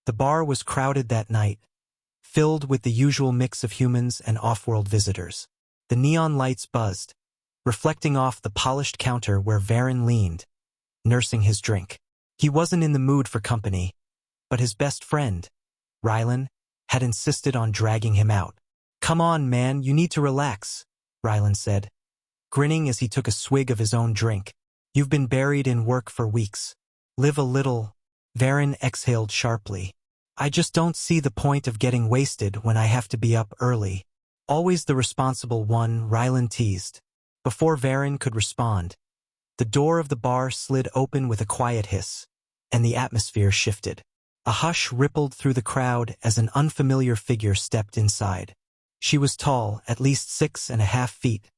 The bar was crowded that night, filled with the usual mix of humans and off-world visitors. The neon lights buzzed, reflecting off the polished counter where Varen leaned, nursing his drink. He wasn't in the mood for company, but his best friend, Rylan, had insisted on dragging him out. "Come on, man, you need to relax," Rylan said, grinning as he took a swig of his own drink. "You've been buried in work for weeks. Live a little." Varen exhaled sharply. "I just don't see the point of getting wasted when I have to be up early." "Always the responsible one," Rylan teased. Before Varen could respond, the door of the bar slid open with a quiet hiss, and the atmosphere shifted. A hush rippled through the crowd as an unfamiliar figure stepped inside. She was tall, at least 6.5 feet,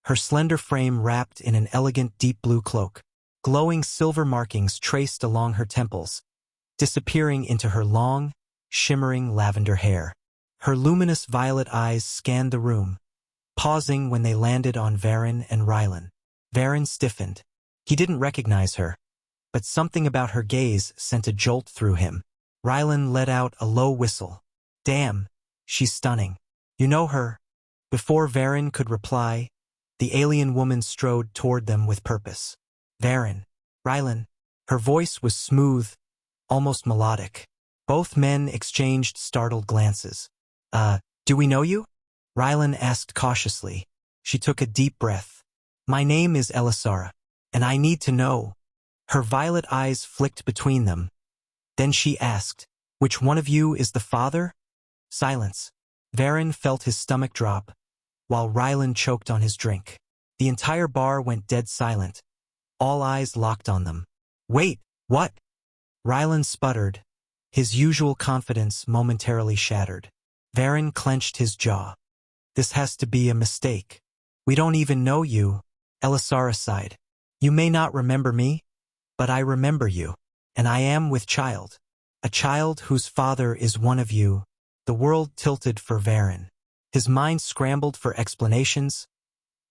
her slender frame wrapped in an elegant deep blue cloak. Glowing silver markings traced along her temples, disappearing into her long, shimmering lavender hair. Her luminous violet eyes scanned the room, pausing when they landed on Varen and Rylan. Varen stiffened. He didn't recognize her, but something about her gaze sent a jolt through him. Rylan let out a low whistle. "Damn, she's stunning. You know her?" Before Varen could reply, the alien woman strode toward them with purpose. "Varen." "Rylan." Her voice was smooth, almost melodic. Both men exchanged startled glances. Do we know you?" Rylan asked cautiously. She took a deep breath. "My name is Elisara, and I need to know." Her violet eyes flicked between them. Then she asked, "Which one of you is the father?" Silence. Varen felt his stomach drop, while Rylan choked on his drink. The entire bar went dead silent, all eyes locked on them. "Wait, what?" Rylan sputtered, his usual confidence momentarily shattered. Varen clenched his jaw. "This has to be a mistake. We don't even know you." Elisara sighed. "You may not remember me, but I remember you, and I am with child. A child whose father is one of you." The world tilted for Varen. His mind scrambled for explanations.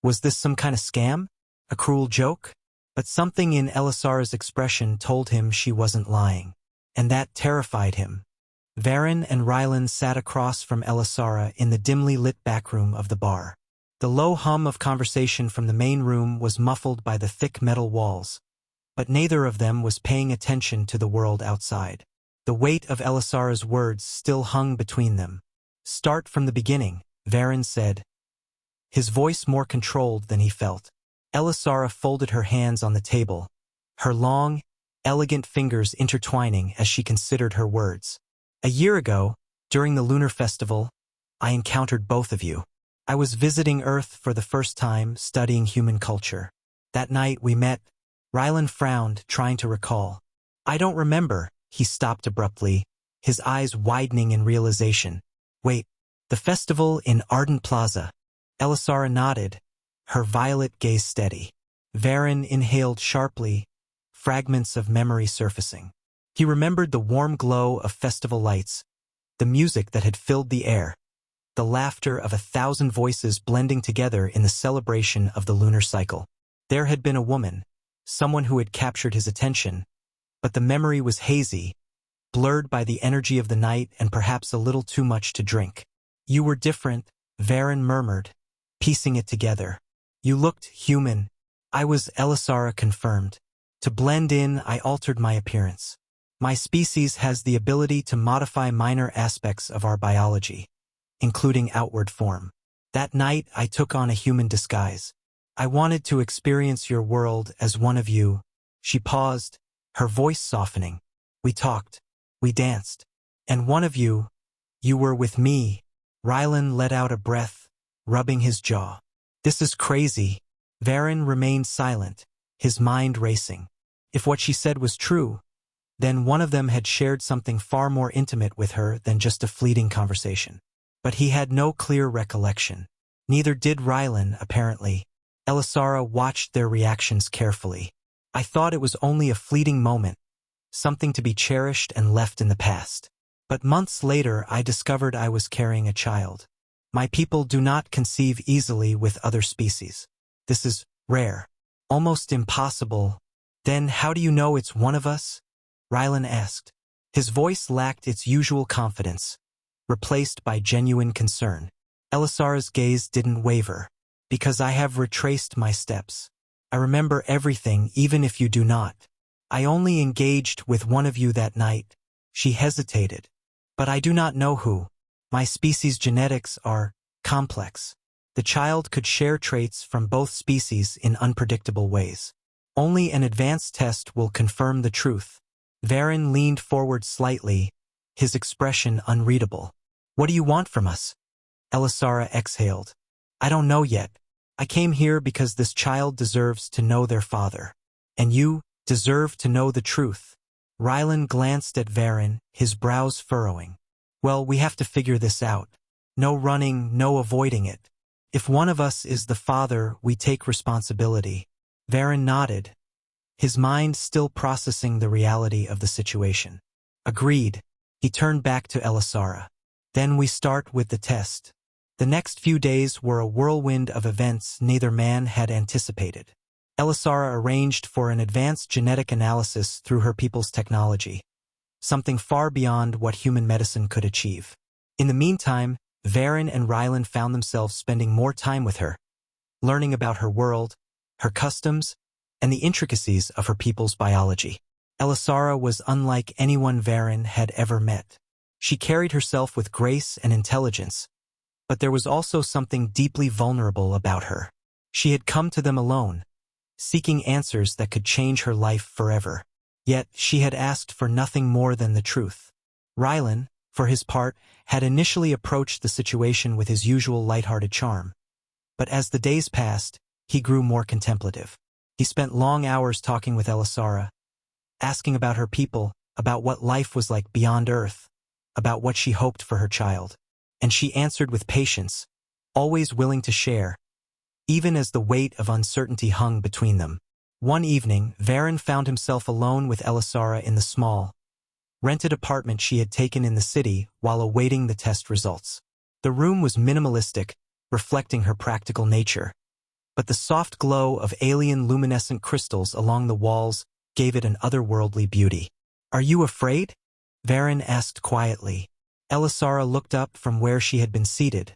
Was this some kind of scam? A cruel joke? But something in Elisara's expression told him she wasn't lying, and that terrified him. Varen and Rylan sat across from Elisara in the dimly lit backroom of the bar. The low hum of conversation from the main room was muffled by the thick metal walls, but neither of them was paying attention to the world outside. The weight of Elisara's words still hung between them. "Start from the beginning," Varen said, his voice more controlled than he felt. Elisara folded her hands on the table, her long, elegant fingers intertwining as she considered her words. "A year ago, during the lunar festival, I encountered both of you. I was visiting Earth for the first time, studying human culture. That night we met." Rylan frowned, trying to recall. "I don't remember." He stopped abruptly, his eyes widening in realization. "Wait, the festival in Ardent Plaza." Elisara nodded, her violet gaze steady. Varen inhaled sharply, fragments of memory surfacing. He remembered the warm glow of festival lights, the music that had filled the air, the laughter of 1,000 voices blending together in the celebration of the lunar cycle. There had been a woman, someone who had captured his attention, but the memory was hazy, blurred by the energy of the night and perhaps a little too much to drink. "You were different," Varen murmured, piecing it together. "You looked human." "I was," Elisara confirmed. "To blend in, I altered my appearance. My species has the ability to modify minor aspects of our biology, including outward form. That night, I took on a human disguise. I wanted to experience your world as one of you." She paused, her voice softening. "We talked. We danced. And one of you were with me." Rylan let out a breath, rubbing his jaw. "This is crazy." Varen remained silent, his mind racing. If what she said was true, then one of them had shared something far more intimate with her than just a fleeting conversation. But he had no clear recollection. Neither did Rylan, apparently. Elisara watched their reactions carefully. "I thought it was only a fleeting moment, something to be cherished and left in the past. But months later I discovered I was carrying a child. My people do not conceive easily with other species. This is rare, almost impossible." "Then how do you know it's one of us?" Rylan asked, His voice lacked its usual confidence, replaced by genuine concern. Elisara's gaze didn't waver. Because I have retraced my steps. I remember everything even if you do not. I only engaged with one of you that night. She hesitated. But I do not know who. My species' genetics are complex. The child could share traits from both species in unpredictable ways. Only an advanced test will confirm the truth. Varen leaned forward slightly, his expression unreadable. What do you want from us? Elisara exhaled. I don't know yet. I came here because this child deserves to know their father. And you deserve to know the truth. Rylan glanced at Varen, his brows furrowing. Well, we have to figure this out. No running, no avoiding it. If one of us is the father, we take responsibility. Varen nodded, his mind still processing the reality of the situation. Agreed. He turned back to Elisara. Then we start with the test. The next few days were a whirlwind of events neither man had anticipated. Elisara arranged for an advanced genetic analysis through her people's technology, something far beyond what human medicine could achieve. In the meantime, Varen and Rylan found themselves spending more time with her, learning about her world, her customs, and the intricacies of her people's biology. Elisara was unlike anyone Varen had ever met. She carried herself with grace and intelligence, but there was also something deeply vulnerable about her. She had come to them alone, seeking answers that could change her life forever. Yet she had asked for nothing more than the truth. Rylan, for his part, had initially approached the situation with his usual lighthearted charm. But as the days passed, he grew more contemplative. He spent long hours talking with Elisara, asking about her people, about what life was like beyond Earth, about what she hoped for her child. And she answered with patience, always willing to share, even as the weight of uncertainty hung between them. One evening, Varen found himself alone with Elisara in the small, rented apartment she had taken in the city while awaiting the test results. The room was minimalistic, reflecting her practical nature, but the soft glow of alien luminescent crystals along the walls gave it an otherworldly beauty. Are you afraid? Varen asked quietly. Elisara looked up from where she had been seated,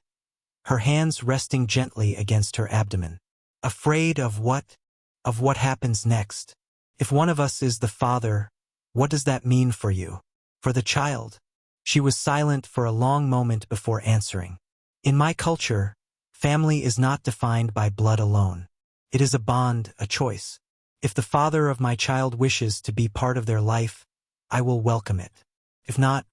her hands resting gently against her abdomen. Afraid of what? Of what happens next. If one of us is the father, what does that mean for you? For the child? She was silent for a long moment before answering. In my culture, family is not defined by blood alone. It is a bond, a choice. If the father of my child wishes to be part of their life, I will welcome it. If not,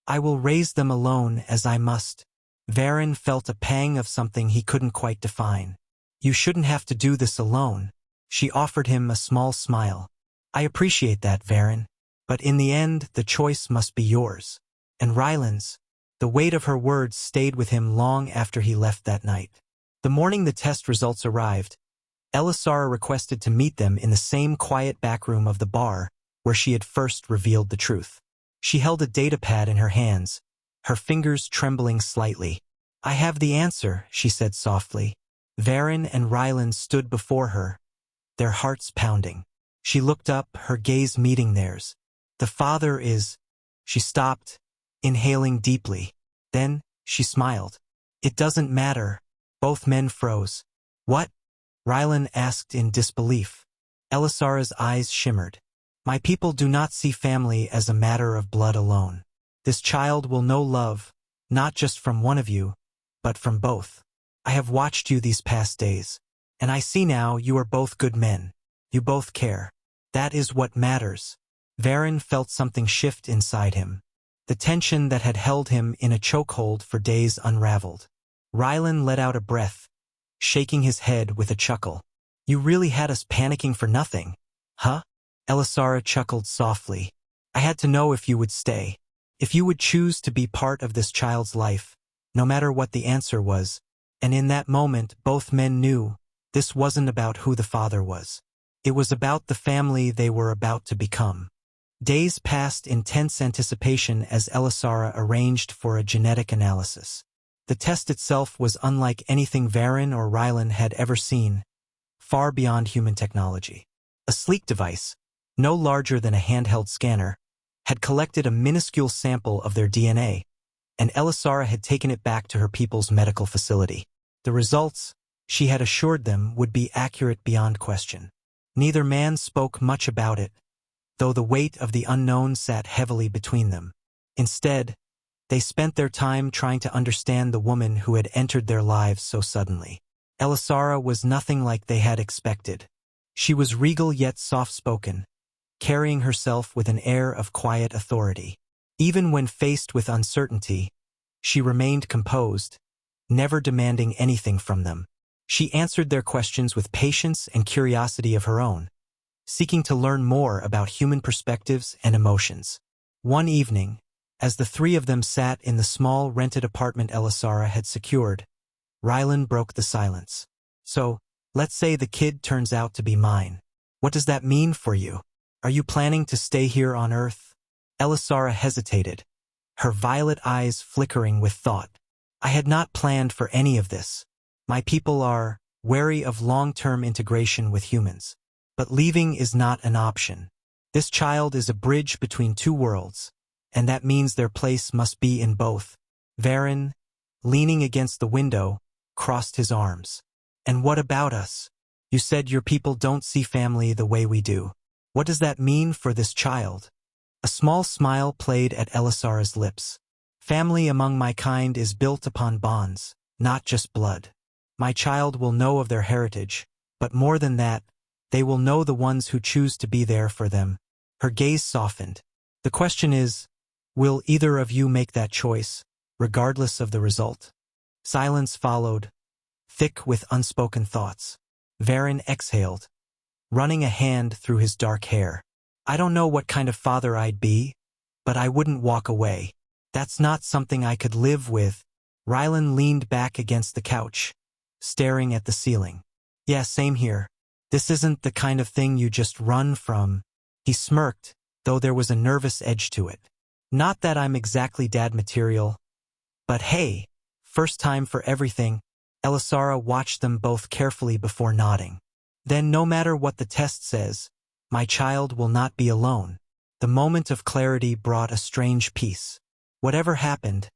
I will raise them alone as I must. Varen felt a pang of something he couldn't quite define. You shouldn't have to do this alone. She offered him a small smile. I appreciate that, Varen. But in the end, the choice must be yours. And Rylan's. The weight of her words stayed with him long after he left that night. The morning the test results arrived, Elisara requested to meet them in the same quiet back room of the bar where she had first revealed the truth. She held a datapad in her hands, her fingers trembling slightly. I have the answer, she said softly. Varen and Rylan stood before her, their hearts pounding. She looked up, her gaze meeting theirs. The father is... She stopped, inhaling deeply. Then, she smiled. It doesn't matter. Both men froze. What? Rylan asked in disbelief. Elisara's eyes shimmered. My people do not see family as a matter of blood alone. This child will know love, not just from one of you, but from both. I have watched you these past days, and I see now you are both good men. You both care. That is what matters. Varen felt something shift inside him. The tension that had held him in a chokehold for days unraveled. Rylan let out a breath, shaking his head with a chuckle. You really had us panicking for nothing, huh? Elisara chuckled softly. I had to know if you would stay, if you would choose to be part of this child's life, no matter what the answer was. And in that moment, both men knew this wasn't about who the father was. It was about the family they were about to become. Days passed in tense anticipation as Elisara arranged for a genetic analysis. The test itself was unlike anything Varen or Rylan had ever seen, far beyond human technology. A sleek device, no larger than a handheld scanner, had collected a minuscule sample of their DNA, and Elisara had taken it back to her people's medical facility. The results, she had assured them, would be accurate beyond question. Neither man spoke much about it, though the weight of the unknown sat heavily between them. Instead, they spent their time trying to understand the woman who had entered their lives so suddenly. Elisara was nothing like they had expected. She was regal yet soft-spoken, carrying herself with an air of quiet authority. Even when faced with uncertainty, she remained composed, never demanding anything from them. She answered their questions with patience and curiosity of her own, seeking to learn more about human perspectives and emotions. One evening, as the three of them sat in the small rented apartment Elisara had secured, Rylan broke the silence. "So, let's say the kid turns out to be mine. What does that mean for you? Are you planning to stay here on Earth?" Elisara hesitated, her violet eyes flickering with thought. "I had not planned for any of this. My people are wary of long-term integration with humans. But leaving is not an option. This child is a bridge between two worlds, and that means their place must be in both." Varen, leaning against the window, crossed his arms. "And what about us? You said your people don't see family the way we do. What does that mean for this child?" A small smile played at Elisara's lips. "Family among my kind is built upon bonds, not just blood. My child will know of their heritage, but more than that, they will know the ones who choose to be there for them." Her gaze softened. "The question is, will either of you make that choice, regardless of the result?" Silence followed, thick with unspoken thoughts. Varen exhaled, running a hand through his dark hair. "I don't know what kind of father I'd be, but I wouldn't walk away. That's not something I could live with." Rylan leaned back against the couch, staring at the ceiling. "Yeah, same here. This isn't the kind of thing you just run from." He smirked, though there was a nervous edge to it. "Not that I'm exactly dad material, but hey, first time for everything." Elisara watched them both carefully before nodding. "Then no matter what the test says, my child will not be alone." The moment of clarity brought a strange peace. Whatever happened,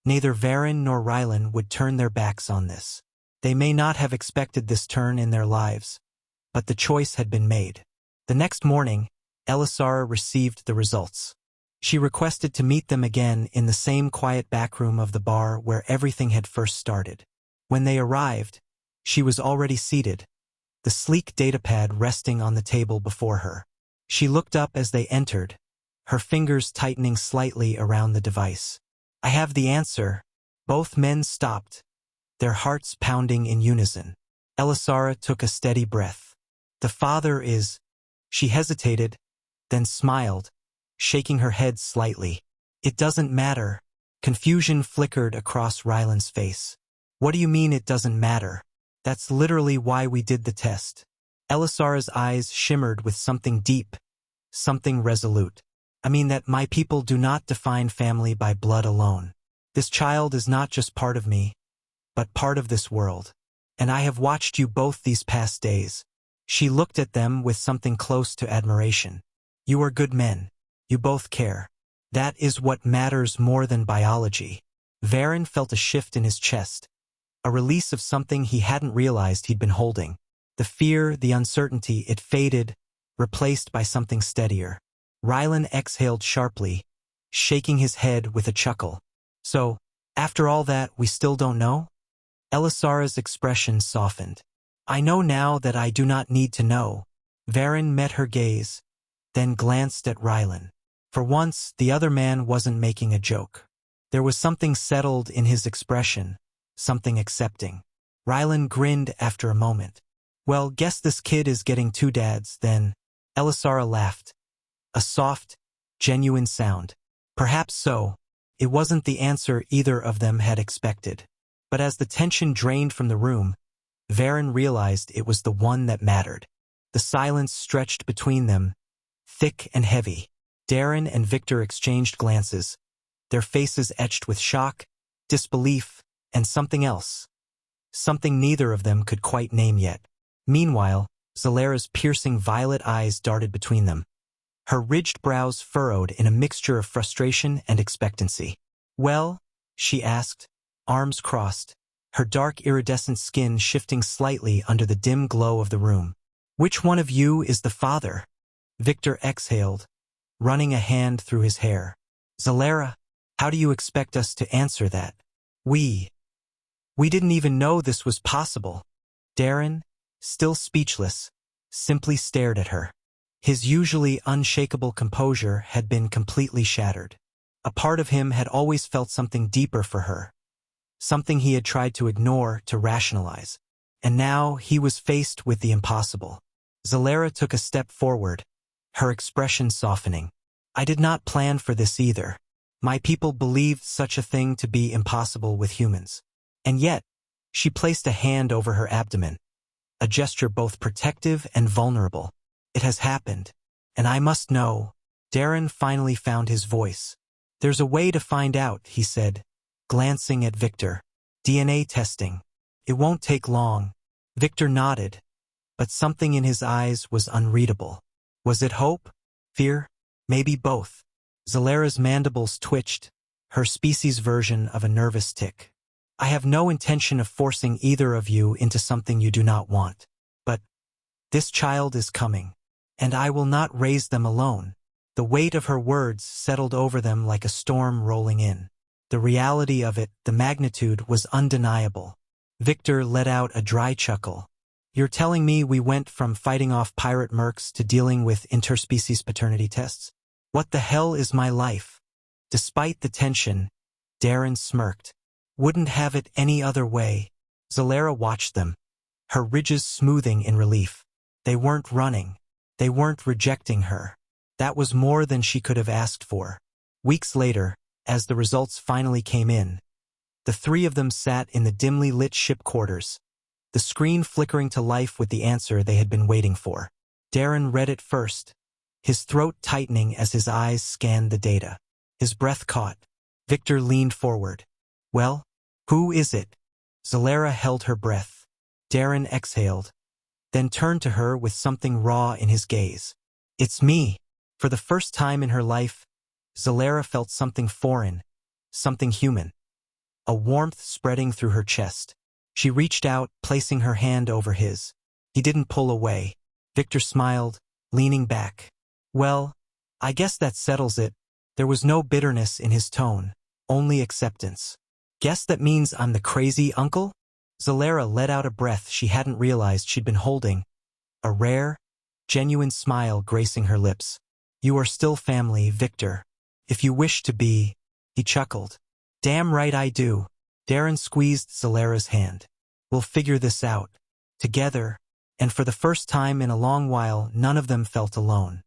neither Varen nor Rylan would turn their backs on this. They may not have expected this turn in their lives, but the choice had been made. The next morning, Elisara received the results. She requested to meet them again in the same quiet backroom of the bar where everything had first started. When they arrived, she was already seated, the sleek datapad resting on the table before her. She looked up as they entered, her fingers tightening slightly around the device. "I have the answer." Both men stopped, their hearts pounding in unison. Elisara took a steady breath. "The father is—" She hesitated, then smiled, shaking her head slightly. "It doesn't matter." Confusion flickered across Rylan's face. "What do you mean it doesn't matter? That's literally why we did the test." Elisara's eyes shimmered with something deep, something resolute. "I mean that my people do not define family by blood alone. This child is not just part of me, but part of this world. And I have watched you both these past days." She looked at them with something close to admiration. "You are good men. You both care. That is what matters more than biology." Varen felt a shift in his chest, a release of something he hadn't realized he'd been holding. The fear, the uncertainty, it faded, replaced by something steadier. Rylan exhaled sharply, shaking his head with a chuckle. "So, after all that, we still don't know?" Elisara's expression softened. "I know now that I do not need to know." Varen met her gaze, then glanced at Rylan. For once, the other man wasn't making a joke. There was something settled in his expression, something accepting. Rylan grinned after a moment. "Well, guess this kid is getting two dads, then." Elisara laughed. A soft, genuine sound. Perhaps so. It wasn't the answer either of them had expected. But as the tension drained from the room, Varen realized it was the one that mattered. The silence stretched between them, thick and heavy. Darren and Victor exchanged glances, their faces etched with shock, disbelief, and something else. Something neither of them could quite name yet. Meanwhile, Zalara's piercing violet eyes darted between them. her ridged brows furrowed in a mixture of frustration and expectancy. "Well?" she asked, arms crossed, her dark iridescent skin shifting slightly under the dim glow of the room. "Which one of you is the father?" Victor exhaled, running a hand through his hair. "Zalera, how do you expect us to answer that? We didn't even know this was possible." Darren, still speechless, simply stared at her. His usually unshakable composure had been completely shattered. A part of him had always felt something deeper for her, something he had tried to ignore, to rationalize. And now he was faced with the impossible. Zalera took a step forward, her expression softening. "I did not plan for this either. My people believed such a thing to be impossible with humans. And yet," she placed a hand over her abdomen, a gesture both protective and vulnerable. "It has happened, and I must know." Darren finally found his voice. "There's a way to find out," he said, glancing at Victor. "DNA testing. It won't take long." Victor nodded, but something in his eyes was unreadable. Was it hope? Fear? Maybe both. Zalera's mandibles twitched, her species' version of a nervous tick. "I have no intention of forcing either of you into something you do not want. But this child is coming, and I will not raise them alone." The weight of her words settled over them like a storm rolling in. The reality of it, the magnitude, was undeniable. Victor let out a dry chuckle. "You're telling me we went from fighting off pirate mercs to dealing with interspecies paternity tests? What the hell is my life?" Despite the tension, Darren smirked. "Wouldn't have it any other way." Zalera watched them, her ridges smoothing in relief. They weren't running. They weren't rejecting her. That was more than she could have asked for. Weeks later, as the results finally came in, the three of them sat in the dimly lit ship quarters, the screen flickering to life with the answer they had been waiting for. Darren read it first, his throat tightening as his eyes scanned the data. His breath caught. Victor leaned forward. "Well, who is it?" Zalera held her breath. Darren exhaled, then turned to her with something raw in his gaze. "It's me." For the first time in her life, Zalera felt something foreign, something human. A warmth spreading through her chest. She reached out, placing her hand over his. He didn't pull away. Victor smiled, leaning back. "Well, I guess that settles it." There was no bitterness in his tone, only acceptance. "Guess that means I'm the crazy uncle?" Zalera let out a breath she hadn't realized she'd been holding, a rare, genuine smile gracing her lips. "You are still family, Victor. If you wish to be." He chuckled. "Damn right I do." Darren squeezed Zalera's hand. "We'll figure this out. Together." And for the first time in a long while, none of them felt alone.